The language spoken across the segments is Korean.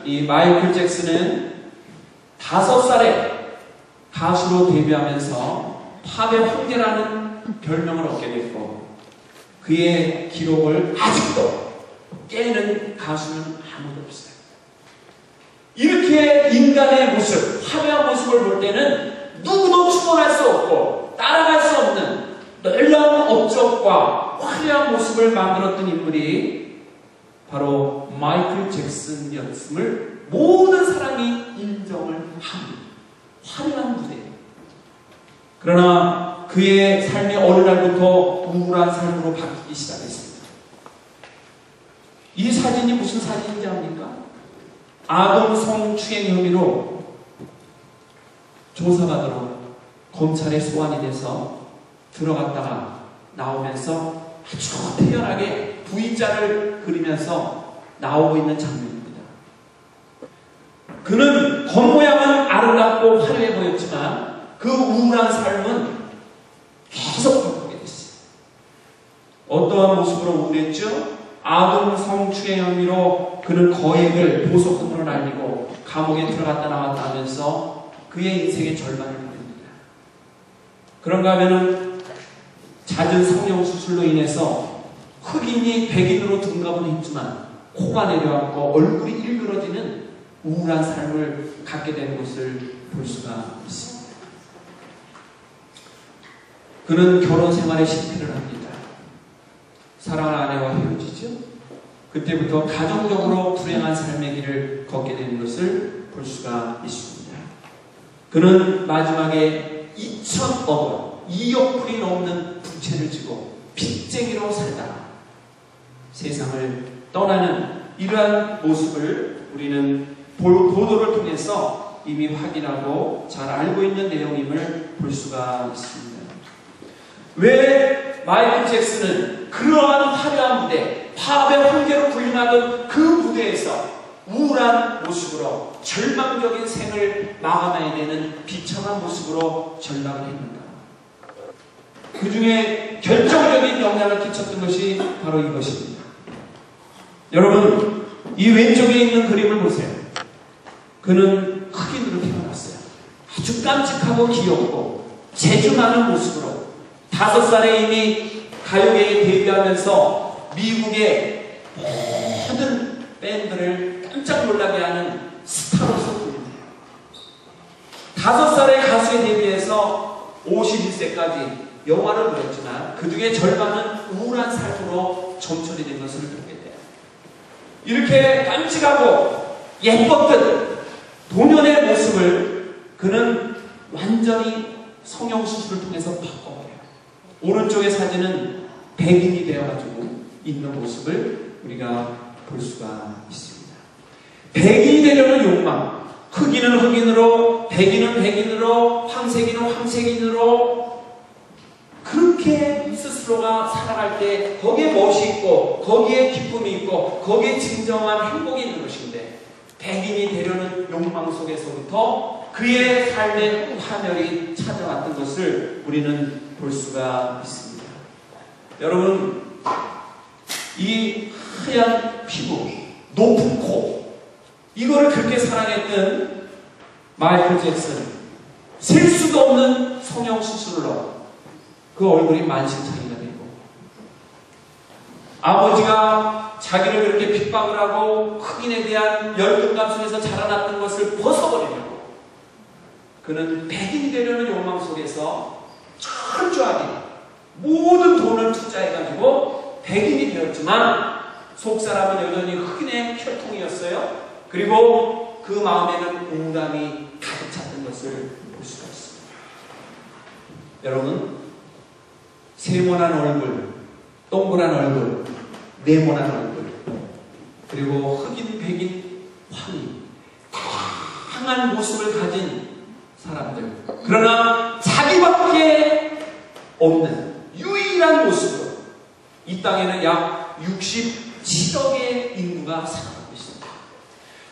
이 마이클 잭슨은 5살에 가수로 데뷔하면서 팝의 황제라는 별명을 얻게 됐고, 그의 기록을 아직도 깨는 가수는 아무도 없어요. 이렇게 인간의 모습, 화려한 모습을 볼 때는 누구도 추론할 수 없고 따라갈 수 없는 놀라운 업적과 화려한 모습을 만들었던 인물이 바로 마이클 잭슨이었음을 모든 사람이 인정을 합니다. 화려한 무대. 그러나 그의 삶이 어느 날부터 우울한 삶으로 바뀌기 시작했습니다. 이 사진이 무슨 사진인지 압니까? 아동 성추행 혐의로 조사받으러 검찰에 소환이 돼서 들어갔다가 나오면서 아주 태연하게 V자를 그리면서 나오고 있는 장면입니다. 그는 겉모양은 아름답고 화려해 보였지만 그 우울한 삶은 계속 바꾸게 됐어요. 어떠한 모습으로 우울했죠? 아동 성추행 혐의로 그는 거액을 보석금으로 날리고 감옥에 들어갔다 나왔다 하면서 그의 인생의 절반을 보냅니다. 그런가 하면은 잦은 성형수술로 인해서 흑인이 백인으로 둔갑은 했지만 코가 내려앉고 얼굴이 일그러지는 우울한 삶을 갖게 된 것을 볼 수가 있습니다. 그는 결혼 생활에 실패를 합니다. 사랑하는 아내와 헤어지죠. 그때부터 가정적으로 불행한 삶의 길을 걷게 되는 것을 볼 수가 있습니다. 그는 마지막에 2,000억 원, 2억 불이 넘는 부채를 지고 빚쟁이로 살다가 세상을 떠나는 이러한 모습을 우리는 보도를 통해서 이미 확인하고 잘 알고 있는 내용임을 볼 수가 있습니다. 왜 마이클 잭슨은 그러한 화려한 무대, 팝의 황제로 불림하던 그 무대에서 우울한 모습으로 절망적인 생을 마감해야 되는 비참한 모습으로 전락을 했는가? 그 중에 결정적인 영향을 끼쳤던 것이 바로 이것입니다. 여러분, 이 왼쪽에 있는 그림을 보세요. 그는 흑인으로 태어났어요. 아주 깜찍하고 귀엽고 재주 많은 모습으로 5살에 이미 가요계에 데뷔하면서 미국의 모든 밴드를 깜짝 놀라게 하는 스타로서 보입니다. 5살에 가수에 데뷔해서 51세까지 영화를 누렸지만 그 중에 절반은 우울한 삶으로 점철이 된 것을 보게 돼요. 이렇게 깜찍하고 예뻤던 도년의 모습을 그는 완전히 성형수술을 통해서 바꿔버려요. 오른쪽의 사진은 백인이 되어가지고 있는 모습을 우리가 볼 수가 있습니다. 백인이 되려는 욕망, 흑인은 흑인으로, 백인은 백인으로, 황색인은 황색인으로 그렇게 스스로가 살아갈 때 거기에 멋이 있고 거기에 기쁨이 있고 거기에 진정한 행복이 있는 것인데 백인이 되려는 욕망 속에서부터 그의 삶의 파멸이 찾아왔던 것을 우리는 볼 수가 있습니다. 여러분, 이 하얀 피부, 높은 코, 이거를 그렇게 사랑했던 마이클 잭슨, 셀 수도 없는 성형수술로 그 얼굴이 만신창이가 되고 아버지가 자기를 그렇게 핍박을 하고 흑인에 대한 열등감 속에서 자라났던 것을 벗어버리려고 그는 백인이 되려는 욕망 속에서 철저하게 모든 돈을 투자해가지고 백인이 되었지만 속사람은 여전히 흑인의 혈통이었어요. 그리고 그 마음에는 우울함이 가득 찼던 것을 볼 수가 있습니다. 여러분, 세모난 얼굴, 동그란 얼굴, 네모난 얼굴, 그리고 흑인, 백인, 황인, 다양한 모습을 가진 사람들, 그러나 자기밖에 없는 유일한 모습으로 이 땅에는 약 67억의 인구가 살아가고 있습니다.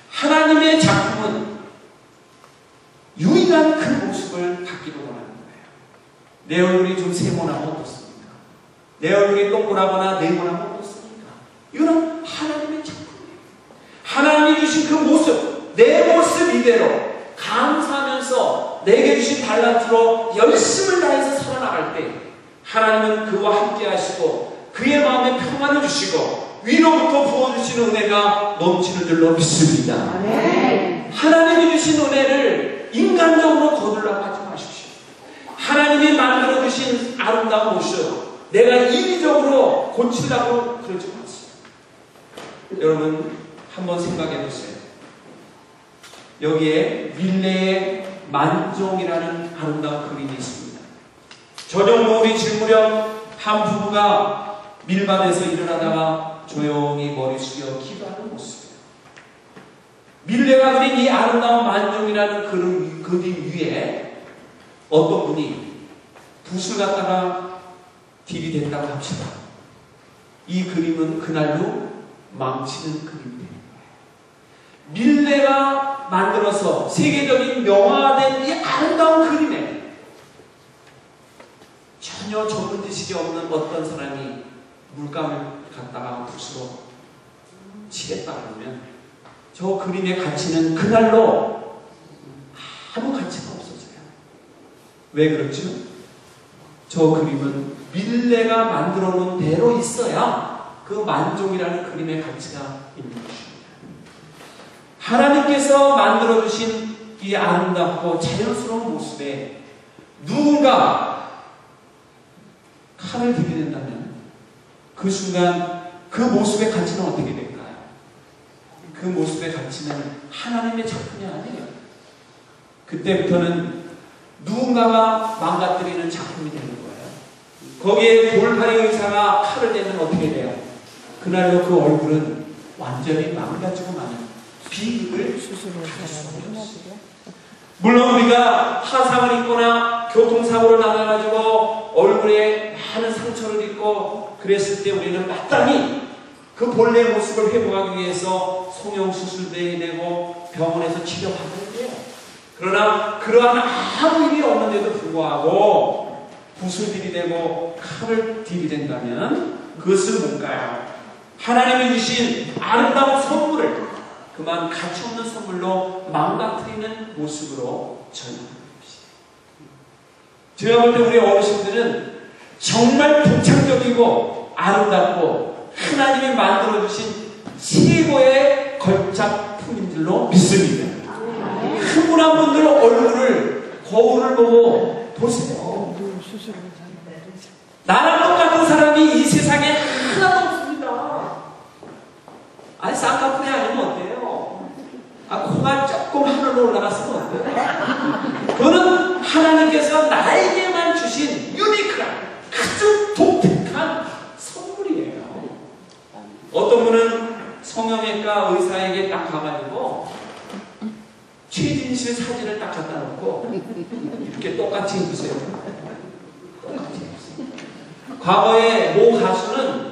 하나님의 작품은 유일한 그 모습을 갖기로 원하는 거예요. 내 얼굴이 좀 세모나면 어떻습니까? 내 얼굴이 동그라거나 네모나면 어떻습니까? 이거는 하나님의 작품이에요. 하나님이 주신 그 모습, 내 모습 이대로 감사하면서 내게 주신 달란트로 열심을 다해서 살아나갈 때 하나님은 그와 함께 하시고 그의 마음에 평안을 주시고 위로부터 부어주시는 은혜가 넘치는 줄로 믿습니다. 하나님이 주신 은혜를 인간적으로 거두려고 하지 마십시오. 하나님이 만들어 주신 아름다운 모습 내가 인위적으로 고치려고 그러지 마세요. 여러분 한번 생각해 보세요. 여기에 밀레의 만종이라는 아름다운 그림이 있습니다. 저녁 노을이 질 무렵 한 부부가 밀밭에서 일어나다가 조용히 머리 숙여 기도하는 모습이에요. 밀레가 그린 이 아름다운 만종이라는 그림 위에 어떤 분이 붓을 갖다가 들이댔다고 합시다. 이 그림은 그날로 망치는 그림이에요. 밀레가 만들어서 세계적인 명화된 이 아름다운 그림에 전혀 전문 지식이 없는 어떤 사람이 물감을 갖다가 붓으로 치겠다 그러면 저 그림의 가치는 그날로 아무 가치가 없어져요. 왜 그렇죠? 저 그림은 밀레가 만들어 놓은 대로 있어야 그 만종이라는 그림의 가치가 있는 것입니다. 하나님께서 만들어주신 이 아름답고 자연스러운 모습에 누군가 칼을 들이댄다면 그 순간 그 모습의 가치는 어떻게 될까요? 그 모습의 가치는 하나님의 작품이 아니에요. 그때부터는 누군가가 망가뜨리는 작품이 되는 거예요. 거기에 돌팔이 의사가 칼을 대면 어떻게 돼요? 그날로 그 얼굴은 완전히 망가지고 마는 비극을 가질 수가 없어요. 물론 우리가 화상을 입거나 교통사고를 나가가지고 얼굴에 많은 상처를 입고 그랬을 때 우리는 마땅히 그 본래의 모습을 회복하기 위해서 성형수술도 해야 되고 병원에서 치료받아야 돼요. 그러나 그러한 아무 일이 없는데도 불구하고 붓을 들이대고 칼을 들이댄다면 그것은 뭔가요? 하나님이 주신 아름다운 선물을 그만 가치 없는 선물로 망가뜨리는 모습으로 전하는 것이에요. 제가 볼 때 우리 어르신들은 정말 독창적이고 아름답고 하나님이 만들어주신 최고의 걸작품인 줄로 믿습니다. 흥분한 분들 얼굴을 거울을 보고 보세요. 나랑 똑같은 사람이 이 세상에 하나도 없습니다. 아니 쌍꺼풀이 아니면 어때요? 코가 조금 하늘로 올라갔으면 어때요? 그거는 하나님께서 나에게만 주신 유니크한 아주 독특한 선물이에요. 어떤 분은 성형외과 의사에게 딱 가가지고 최진실 사진을 딱 갖다 놓고 이렇게 똑같이 입으세요. 똑같이 입으세요. 과거에 모 가수는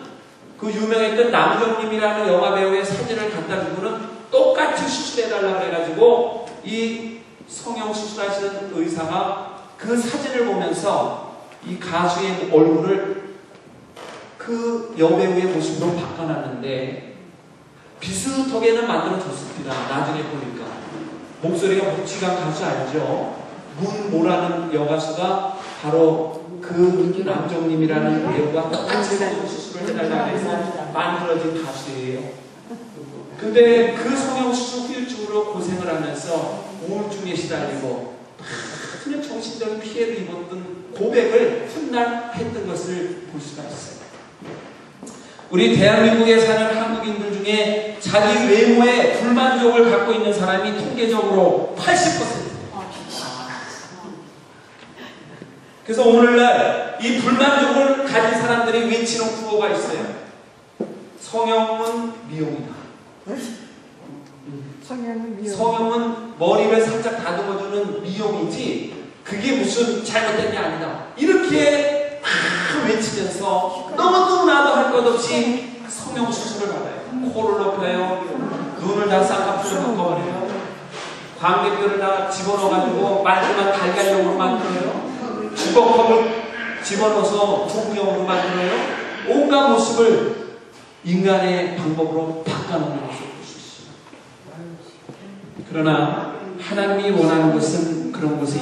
그 유명했던 남정님이라는 영화배우의 사진을 갖다 주고는 똑같이 수술해달라고 해가지고 이 성형수술하시는 의사가 그 사진을 보면서 이 가수의 얼굴을 그 여배우의 모습으로 바꿔놨는데 비슷하게는 만들어줬습니다. 나중에 보니까 목소리가 묵직한 가수 알죠? 문모라는 여가수가 바로 그 남정님이라는 배우가 똑같이 성형수술을 해달라고 해서 만들어진 가수예요. 근데 그 성형수술 후유증으로 고생을 하면서 우울증에 시달리고 많은 정신적인 피해를 입었던 고백을 훗날 했던 것을 볼 수가 있어요. 우리 대한민국에 사는 한국인들 중에 자기 외모에 불만족을 갖고 있는 사람이 통계적으로 80%예요. 그래서 오늘날 이 불만족을 가진 사람들이 외치는 구호가 있어요. 성형은 미용이다. 성형은 머리를 살짝 다듬어주는 미용이지 그게 무슨 잘못된 게 아니다. 이렇게 막 외치면서 너무나도 할 것 없이 성형수술을 받아요. 코를 높여요. 눈을 다 쌍꺼풀로 바꿔버려요. 광대뼈를 다 집어넣어가지고 말끔한 달걀용으로 만들어요. 주걱턱을 집어넣어서 두부용으로 만들어요. 온갖 모습을 인간의 방법으로 바꿔놓는 것을 볼 수 있어요. 그러나 하나님이 원하는 것은 그런 곳에